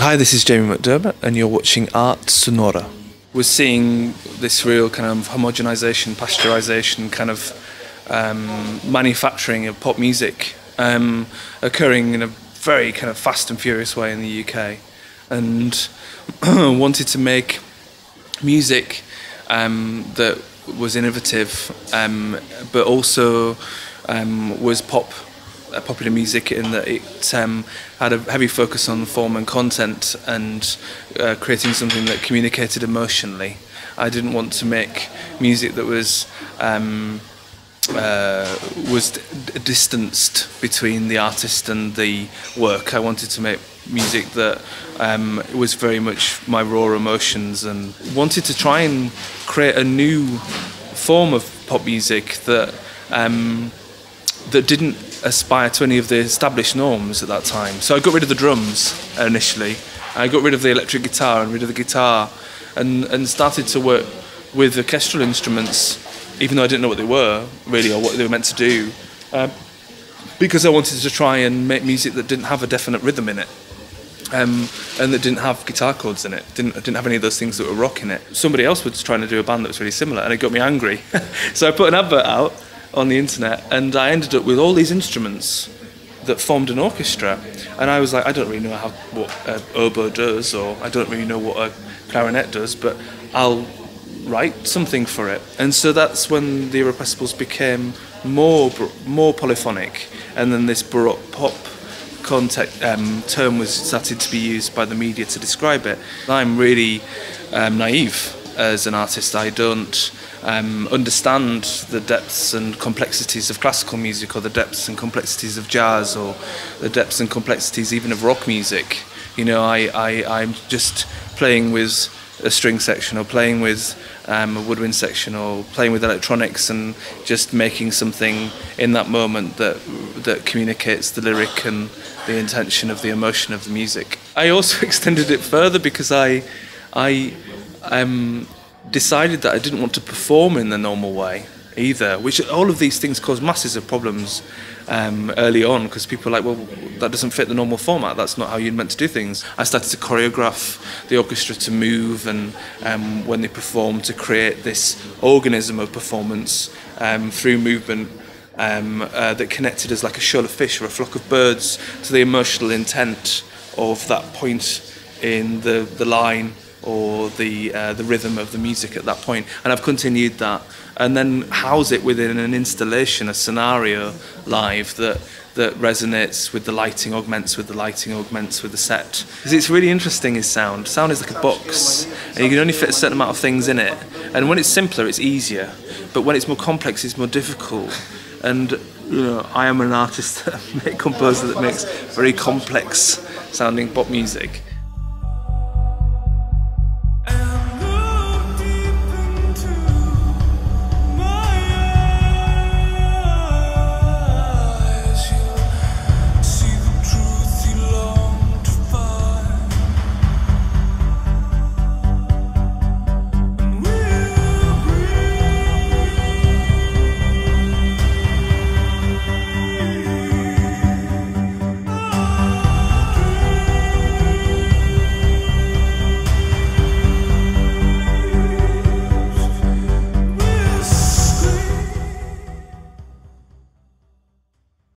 Hi, this is Jamie McDermott and you're watching Arte Sonora. We're seeing this real kind of homogenization, pasteurization, kind of manufacturing of pop music occurring in a very kind of fast and furious way in the UK, and wanted to make music that was innovative, but also was popular music in that it had a heavy focus on form and content, and creating something that communicated emotionally. I didn't want to make music that was distanced between the artist and the work. I wanted to make music that was very much my raw emotions, and wanted to try and create a new form of pop music that didn't aspire to any of the established norms at that time. So I got rid of the drums initially. I got rid of the electric guitar and rid of the guitar, and started to work with orchestral instruments, even though I didn't know what they were really or what they were meant to do, because I wanted to try and make music that didn't have a definite rhythm in it, and that didn't have guitar chords in it, didn't have any of those things that were rock in it. Somebody else was trying to do a band that was really similar, and it got me angry. So I put an advert out on the internet, and I ended up with all these instruments that formed an orchestra, and I was like, I don't really know what an oboe does, or I don't really know what a clarinet does, but I'll write something for it. And so that's when the Irrepressibles became more polyphonic, and then this baroque pop term was started to be used by the media to describe it. I'm really naive as an artist. I don't understand the depths and complexities of classical music, or the depths and complexities of jazz, or the depths and complexities even of rock music. You know, I'm just playing with a string section, or playing with a woodwind section, or playing with electronics, and just making something in that moment that communicates the lyric and the intention of the emotion of the music. I also extended it further because I decided that I didn't want to perform in the normal way either, which all of these things caused masses of problems early on, because people were like, well, that doesn't fit the normal format, that's not how you're meant to do things. I started to choreograph the orchestra to move, and when they performed, to create this organism of performance through movement that connected as like a shoal of fish or a flock of birds to the emotional intent of that point in the line or the rhythm of the music at that point. And I've continued that, and then house it within an installation, a scenario live that resonates with the lighting, augments with the lighting, augments with the set. Because it's really interesting, is sound. Sound is like a box, and you can only fit a certain amount of things in it. And when it's simpler, it's easier. But when it's more complex, it's more difficult. And you know, I am an artist, a composer that makes very complex sounding pop music.